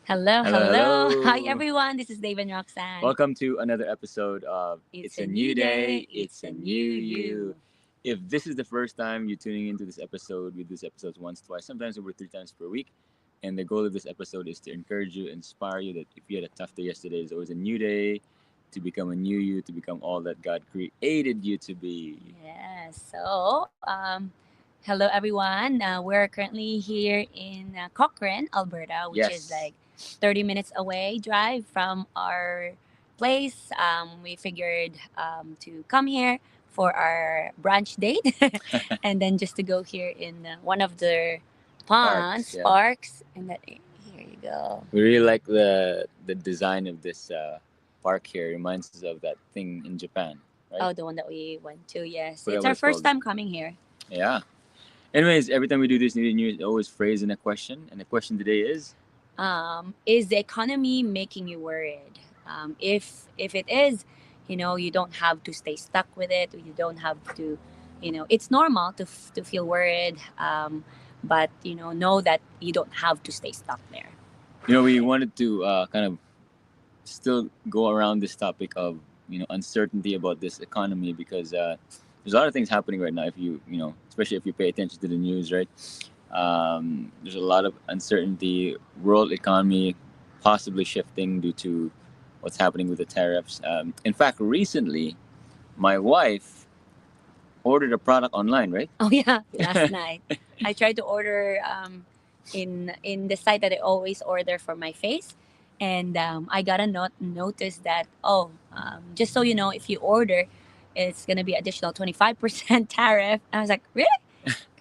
Hello, Hello, hello. Hi, hello. everyone. This is Dave and Roxanne. Welcome to another episode of It's It's a a new New day. Day, It's It's a a new New You. you. If this is the first time you're tuning into this episode, we do this episodes once, twice, sometimes over three times per week. And the goal of this episode is to encourage you, inspire you that if you had a tough day yesterday, there's always a new day to become a new you, to become all that God created you to be. Yes. Hello, everyone. We're currently here in Cochrane, Alberta, which is Yes. like 30 minutes away drive from our place. We figured to come here for our brunch date and then just to go here in one of the Parks, ponds, yeah. parks. And that, here you go. We really like the design of this park here. It reminds us of that thing in Japan, right? Oh, the one that we went to. Yes, Forgot it's what our it's first called. time coming here. Yeah. Anyways, every time we do this new news, always phrase in a question, and the question today is, Is the economy making you worried? If it is, you don't have to stay stuck with it. You don't have to, it's normal to feel worried. But know that you don't have to stay stuck there. we wanted to kind of still go around this topic of uncertainty about this economy because there's a lot of things happening right now. If especially if you pay attention to the news, right? There's a lot of uncertainty. World economy possibly shifting due to what's happening with the tariffs. In fact, recently, my wife ordered a product online, right? Oh yeah, last night I tried to order in the site that I always order for my face, and I got a notice that just so you know, if you order, it's gonna be additional 25% tariff. I was like, really?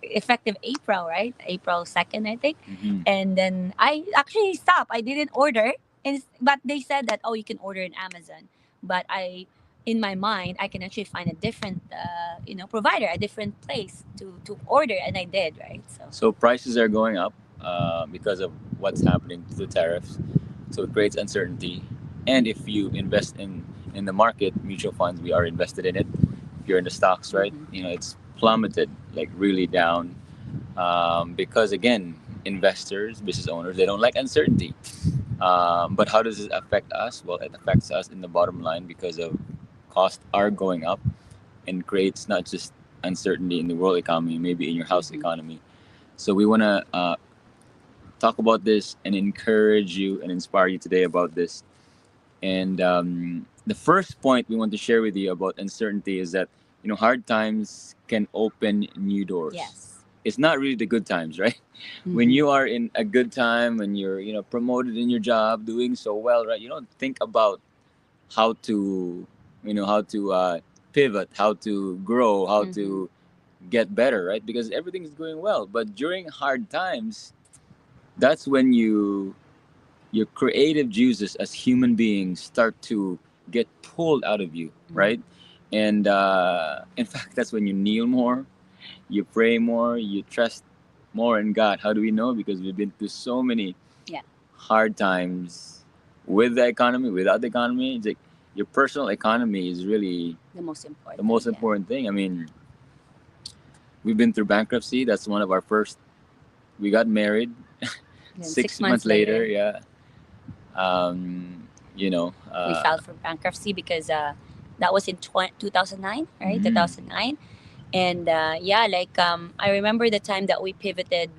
Effective April, right? April 2nd, I think. Hmm. And then I actually stopped. I didn't order, but they said that you can order in Amazon. But in my mind, I can actually find a different, provider, a different place to order, and I did, right? So So prices are going up because of what's happening to the tariffs. So it creates uncertainty. And if you invest in the market, mutual funds, we are invested in it. If you're in the stocks, right? mhm. It's plummeted like really down because again, investors, business owners, they don't like uncertainty. But how does it affect us? Well, it affects us in the bottom line because of costs are going up and creates not just uncertainty in the world economy, maybe in your house Mhm. economy. So we want to talk about this and encourage you and inspire you today about this. And the first point we want to share with you about uncertainty is that hard times can open new doors. Yes. It's not really the good times, right? When Mhm. you are in a good time, when you're promoted in your job, doing so well, right? You don't think about how to how to pivot, how to grow, how Mhm. to get better, right? Because everything is going well. But during hard times, that's when your creative juices as human beings start to get pulled out of you, Mhm. right? And in fact, that's when you kneel more, you pray more, you trust more in God. How do we know? Because we've been through so many Yeah. hard times with the economy, without the economy. It's like your personal economy is really The most the important. most Yeah. important thing. I mean, we've been through bankruptcy. That's one of our first. We got married Then six 6 months months later. later, Yeah. Um, you know. we Uh, filed for bankruptcy because that was in 2009, right? mhm. 2009. And yeah, like I remember the time that we pivoted,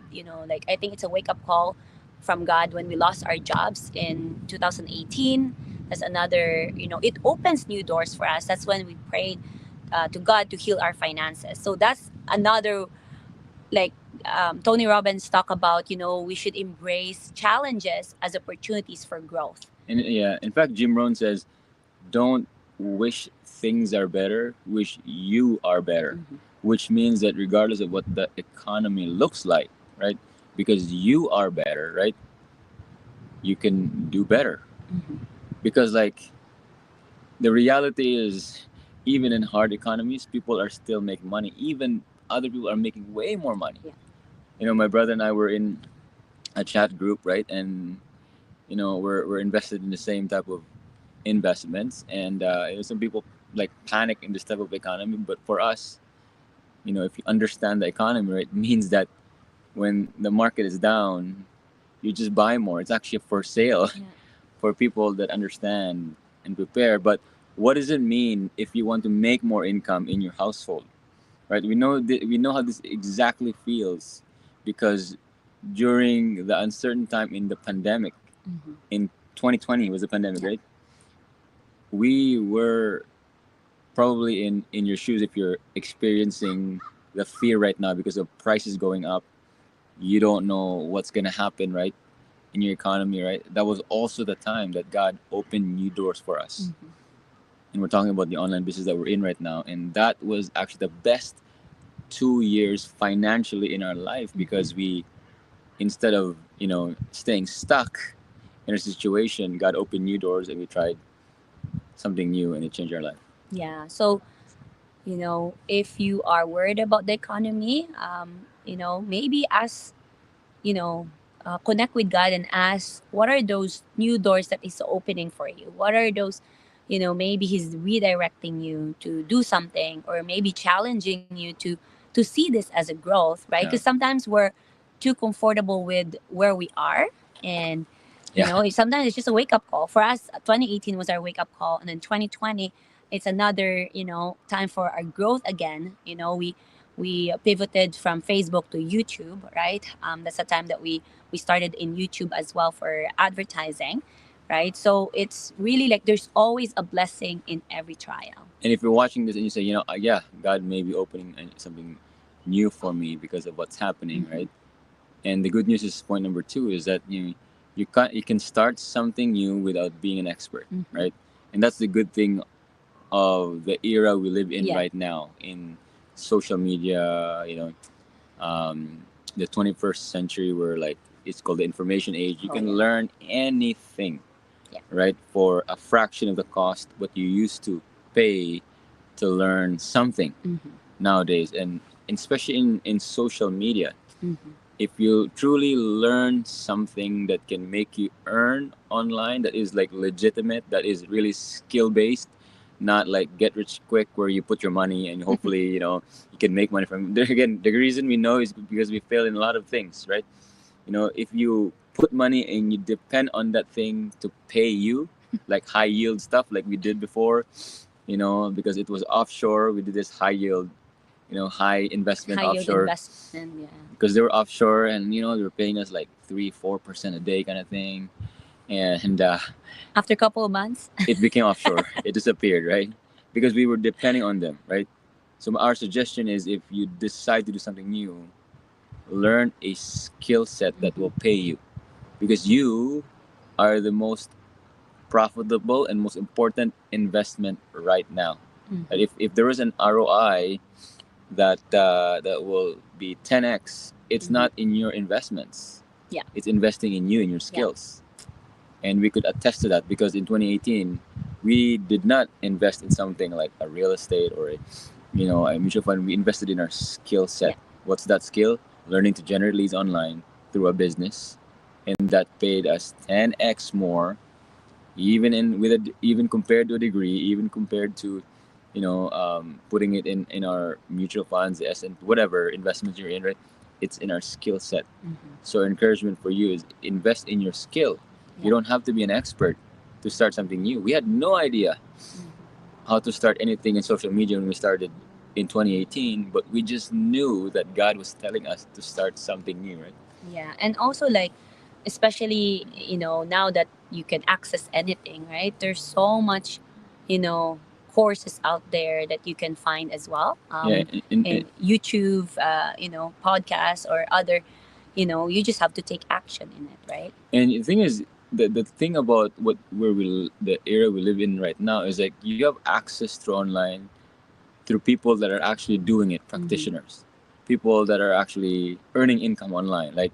like I think it's a wake up call from God when we lost our jobs in 2018. That's another, it opens new doors for us. That's when we prayed to God to heal our finances. So that's another, like Tony Robbins talk about, we should embrace challenges as opportunities for growth. And yeah, in fact, Jim Rohn says, "Don't wish things are better. Wish you are better." Mhm. Which means that regardless of what the economy looks like, right? Because you are better, right? You can do better. Mhm. Because like the reality is, even in hard economies, people are still making money. Even other people are making way more money. Yeah. My brother and I were in a chat group, right? And we're invested in the same type of investments, and some people like panic in this type of economy. But for us, if you understand the economy, right, it means that when the market is down, you just buy more. It's actually for sale Yeah. for people that understand and prepare. But what does it mean if you want to make more income in your household, right? We know how this exactly feels because during the uncertain time in the pandemic Mm-hmm. in 2020 was the pandemic, Yeah. right? We were probably in your shoes if you're experiencing the fear right now because of prices going up. You don't know what's gonna happen, right, in your economy, right? That was also the time that God opened new doors for us. Mm-hmm. And we're talking about the online business that we're in right now. And that was actually the best 2 years financially in our life Mm-hmm. because we, instead of, staying stuck in a situation, God opened new doors and we tried something new and it changed our life. Yeah. So, if you are worried about the economy, maybe ask, you know, connect with God and ask, what are those new doors that He's opening for you? What are those, maybe He's redirecting you to do something, or maybe challenging you to see this as a growth, right? Because Yeah. sometimes we're too comfortable with where we are, and Yeah. sometimes it's just a wake up call. For us, 2018 was our wake up call, and then 2020, it's another time for our growth again. We pivoted from Facebook to YouTube, right? That's the time that we started in YouTube as well for advertising, right? So it's really like there's always a blessing in every trial. And if you're watching this and you say, yeah, God may be opening something new for me because of what's happening, Mm-hmm. right? And the good news is point number two is that you can start something new without being an expert, Mm-hmm. right? And that's the good thing of the era we live in Yeah. right now in social media. The 21st century, where like it's called the information age. You Oh can yeah. learn anything, Yeah. right, for a fraction of the cost what you used to pay to learn something Mm-hmm. nowadays, and especially in social media. Mm-hmm. If you truly learn something that can make you earn online, that is like legitimate, that is really skill based, not like get rich quick where you put your money and hopefully you can make money from there. Again, the reason we know is because we fail in a lot of things, right? If you put money and you depend on that thing to pay you, like high yield stuff like we did before, because it was offshore, we did this high yield, high investment High yield offshore, investment. Yeah. because they were offshore and they were paying us like 3-4% a day kind of thing. And After a couple of months. it became offshore. It disappeared, right? Because we were depending on them, right? So our suggestion is, if you decide to do something new, learn a skill set that Mm-hmm. will pay you, because you are the most profitable and most important investment right now. And Mm-hmm. if there is an ROI that will be 10x, it's Mm-hmm. not in your investments. Yeah. It's investing in you and your Yeah. skills. And we could attest to that because in 2018, we did not invest in something like a real estate or a mutual fund. We invested in our skill Yeah. set. What's that skill? Learning to generate leads online through a business, and that paid us 10x more, even compared to a degree, even compared to putting it in our mutual funds, the S and whatever investments you're in, right? It's in our skill set. Mm-hmm. So encouragement for you is invest in your skill. You Yeah. don't have to be an expert to start something new. We had no idea Mm-hmm. how to start anything in social media when we started in 2018, but we just knew that God was telling us to start something new, right? Yeah, and also like, especially now that you can access anything, right? There's so much, you know, courses out there that you can find as well. Yeah, In YouTube, podcasts or other, you just have to take action in it, right? and the thing is, the thing about the era we live in right now is like you have access through online, through people that are actually doing it, Mm-hmm. practitioners, people that are actually earning income online. Like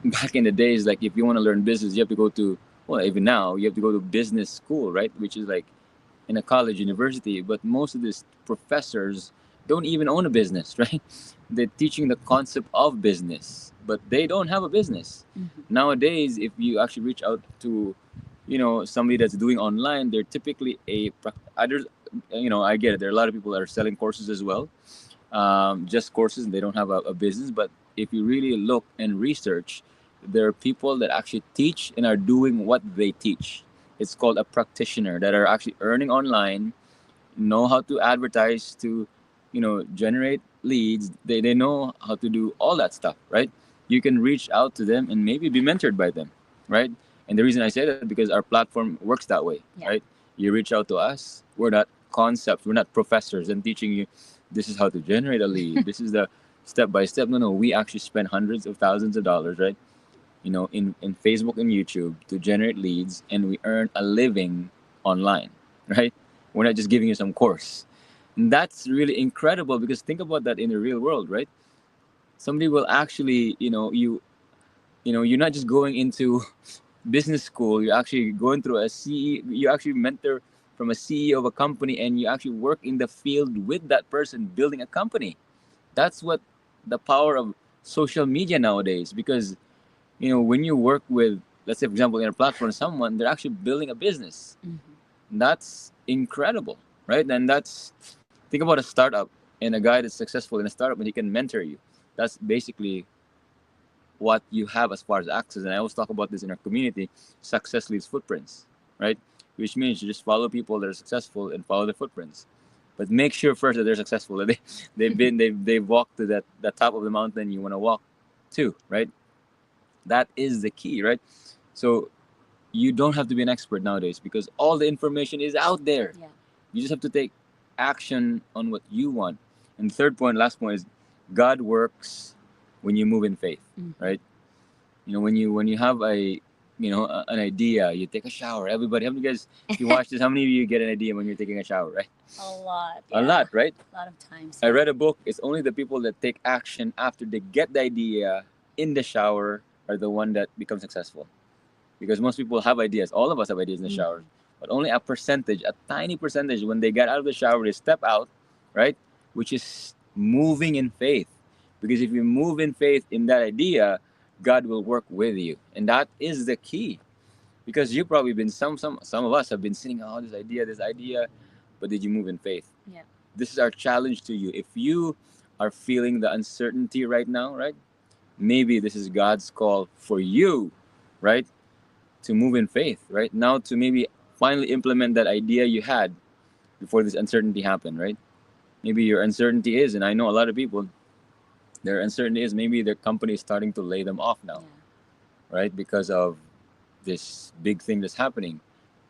back in the days, like if you want to learn business, you have to go to, well, even now you have to go to business school, right? Which is like in a college, university. But most of these professors don't even own a business, right? They're teaching the concept of business, but they don't have a business. Mm-hmm. Nowadays, if you actually reach out to somebody that's doing online, they're typically others. I get it, there are a lot of people that are selling courses as well, just courses, and they don't have a business. But if you really look and research, there are people that actually teach and are doing what they teach. It's called a practitioner that are actually earning online, know how to advertise to, generate leads. They know how to do all that stuff, right? You can reach out to them and maybe be mentored by them, right? And the reason I say that because our platform works that way, Yeah. right? You reach out to us. We're not concepts. We're not professors and teaching you this is how to generate a lead. This is the step by step. No, no. We actually spend hundreds of thousands of dollars, right? In Facebook and YouTube to generate leads, and we earn a living online, right? We're not just giving you some course. And that's really incredible because think about that in the real world, right? Somebody will actually, you're not just going into business school, you're actually going through a CE, you actually mentor from a CEO of a company and you actually work in the field with that person building a company. That's what the power of social media nowadays because when you work with, let's say for example in a platform someone, they're actually building a business. That's incredible, right? And that's, think about a startup and a guy that's successful in a startup and he can mentor you. That's basically what you have as far as access. And I always talk about this in our community: success leaves footprints, right? Which means you just follow people that are successful and follow their footprints, but make sure first that they're successful, that they've walked to that top of the mountain you want to walk to, right? That is the key, right? So you don't have to be an expert nowadays because all the information is out there. Yeah. You just have to take action on what you want. And third point, last point is God works when you move in faith, right? When you have an idea, you take a shower. Everybody, how many guys, if you watch this, how many of you get an idea when you're taking a shower, right? A lot. A lot, right? A lot of times. I read a book. It's only the people that take action after they get the idea in the shower are the one that become successful. Because most people have ideas. All of us have ideas in the shower, but only a percentage, a tiny percentage, when they get out of the shower, they step out, right? Which is moving in faith. Because if you move in faith in that idea, God will work with you, and that is the key. Because you've probably been some of us have been sitting, oh, this idea, but did you move in faith? Yeah. This is our challenge to you. If you are feeling the uncertainty right now, right? Maybe this is God's call for you, right? To move in faith, right? Now to maybe finally implement that idea you had before this uncertainty happened, right? Maybe your uncertainty is, and I know a lot of people, their uncertainty is maybe their company is starting to lay them off now, right? Because of this big thing that's happening.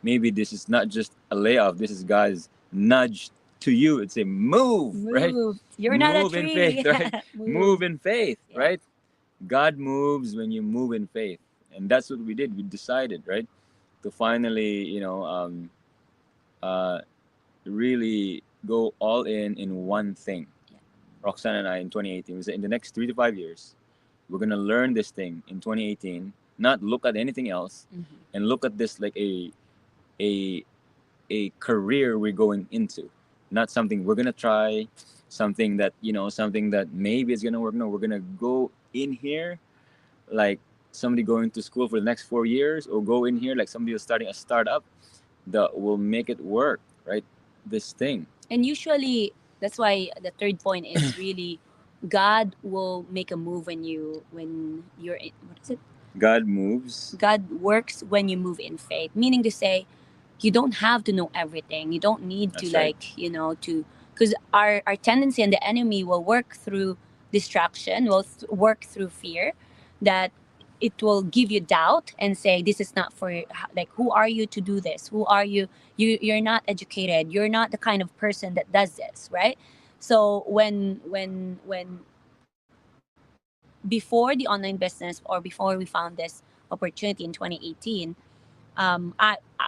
Maybe this is not just a layoff, this is God's nudge to you. It's a move, right? You're not a Move in tree. faith, right? Move in faith, Yeah. right? God moves when you move in faith. And that's what we did. We decided, right, to finally, really go all in one thing. Yeah. Roxanne and I in 2018, we said in the next 3 to 5 years, we're going to learn this thing in 2018, not look at anything else, and look at this like a career we're going into, not something we're gonna try, something that maybe it's gonna work. No, we're gonna go in here like somebody going to school for the next 4 years, or go in here like somebody who's starting a startup that will make it work, right? This thing. And usually, that's why the third point is really God will make a move when you're in, what is it? God moves. God works when you move in faith. Meaning to say, you don't have to know everything. You don't need to That's right. because our tendency and the enemy will work through distraction, will work through fear, that it will give you doubt and say this is not for, like, who are you to do this? Who are you? You're not educated. You're not the kind of person that does this, right? So when before the online business, or before we found this opportunity in 2018,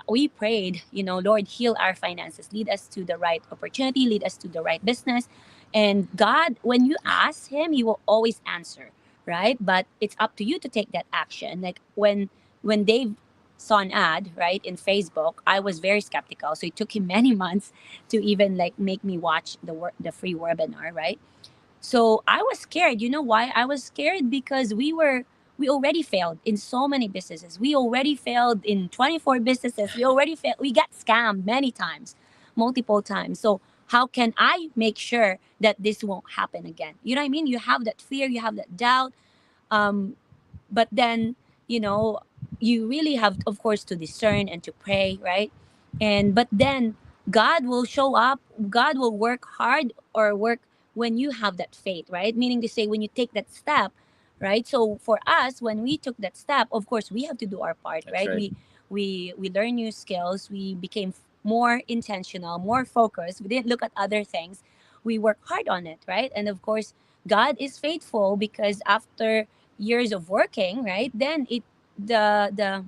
we prayed, Lord, heal our finances, lead us to the right opportunity, lead us to the right business. And God, when you ask Him, He will always answer, right? But it's up to you to take that action. Like when Dave saw an ad, right, in Facebook, I was very skeptical. So it took him many months to even like make me watch the free webinar, right? So I was scared. You know why? I was scared because we already failed in so many businesses. We already failed in 24 businesses. We got scammed many times, multiple times. So how can I make sure that this won't happen again? You know what I mean? You have that fear, you have that doubt. Um, but then, you know, you really have, of course, to discern and to pray, right? And but then God will show up. God will work hard or work when you have that faith, right? Meaning to say, when you take that step, right? So for us, when we took that step, of course, we have to do our part, That's right? right. We learn new skills. We became more intentional, more focused. We didn't look at other things. We work hard on it, right? And of course, God is faithful, because after years of working, right, then the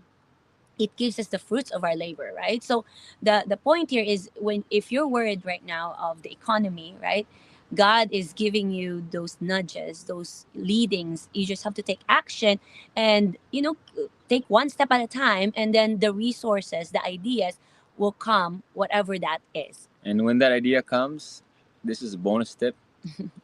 it gives us the fruits of our labor, right? So the point here is, when if you're worried right now of the economy, right, God is giving you those nudges, those leadings. You just have to take action, and take one step at a time, and then the resources, the ideas will come, whatever that is. And when that idea comes, this is a bonus tip: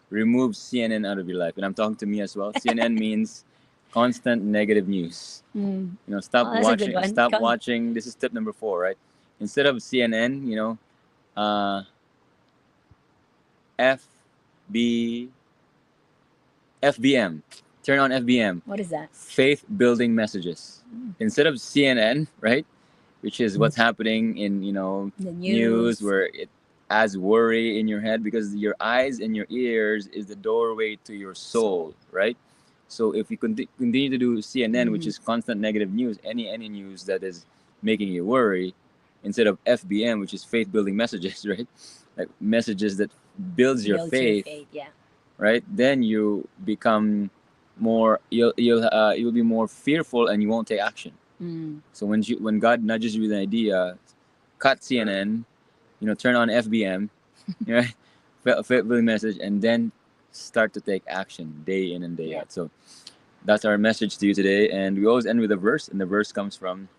remove CNN out of your life. And I'm talking to me as well. CNN means constant negative news. Mm. Stop Oh, that's a good watching. one. Stop watching. This is tip number 4, right? Instead of CNN, uh, FB FBM. Turn on FBM. What is that? Faith building messages. Mm. Instead of CNN, right? Which is what's happening in The news, where it adds worry in your head, because your eyes and your ears is the doorway to your soul, right? So if you continue to do CNN, which Mhm. is constant negative news, any news that is making you worry, instead of FBM, which is faith building messages, right? Like messages that builds your Builds your faith, faith, yeah. right? Then you become you'll be more fearful, and you won't take action. Mm. So when God nudges you with an idea, cut CNN, turn on FBM, right? Fulfill message, and then start to take action day in and day Yeah. out. So that's our message to you today, and we always end with a verse, and the verse comes from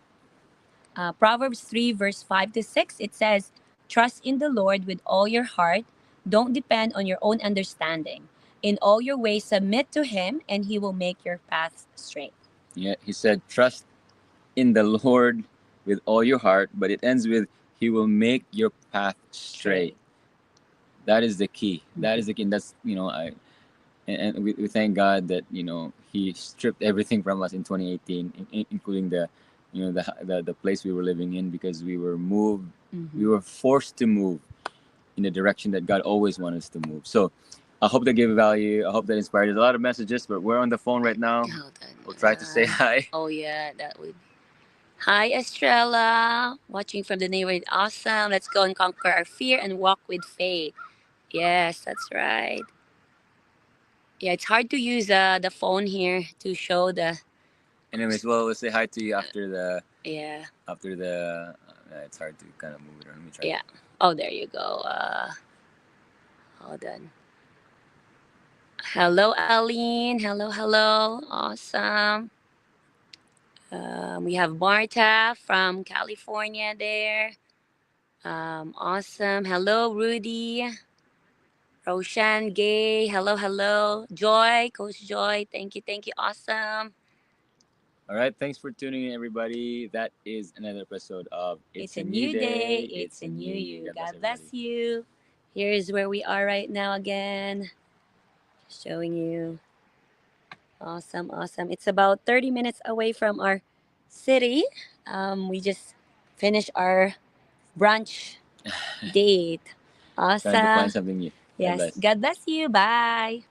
Proverbs 3, verse 5 to 6, it says, "Trust in the Lord with all your heart. Don't depend on your own understanding. In all your ways, submit to Him, and He will make your paths straight." yeah. He said, "Trust in the Lord with all your heart," but it ends with, "He will make your path straight." That is the key. That is the key. And that's I and we thank God that He stripped everything from us in 2018, including the place we were living in, because we were moved. Mhm. We were forced to move in the direction that God always wanted us to move. So I hope that gave value. I hope that inspired. There's a lot of messages, but we're on the phone right now. Hold on. We'll try to say hi. Oh, yeah, that would. Hi, Estrella. Watching from the neighborhood. Awesome. Let's go and conquer our fear and walk with faith. Yes, that's right. Yeah, it's hard to use the phone here to show the. Anyways, well, we'll say hi to you after the Yeah. after the. It's hard to kind of move it around. Let me try. Yeah. Oh, there you go. Hold on. Hello, Aline. Hello, hello. Awesome. We have Marta from California there. Awesome. Hello, Rudy. Roshan, Gay. Hello, hello. Joy, Coach Joy. Thank you, thank you. Awesome. All right, thanks for tuning in, everybody. That is another episode of It's a new day. It's a new you. God bless you. Here's where we are right now again. Showing you. Awesome, awesome. It's about 30 minutes away from our city. We just finished our brunch date. Trying to find Awesome. something new. God Yes. bless. God bless you. Bye.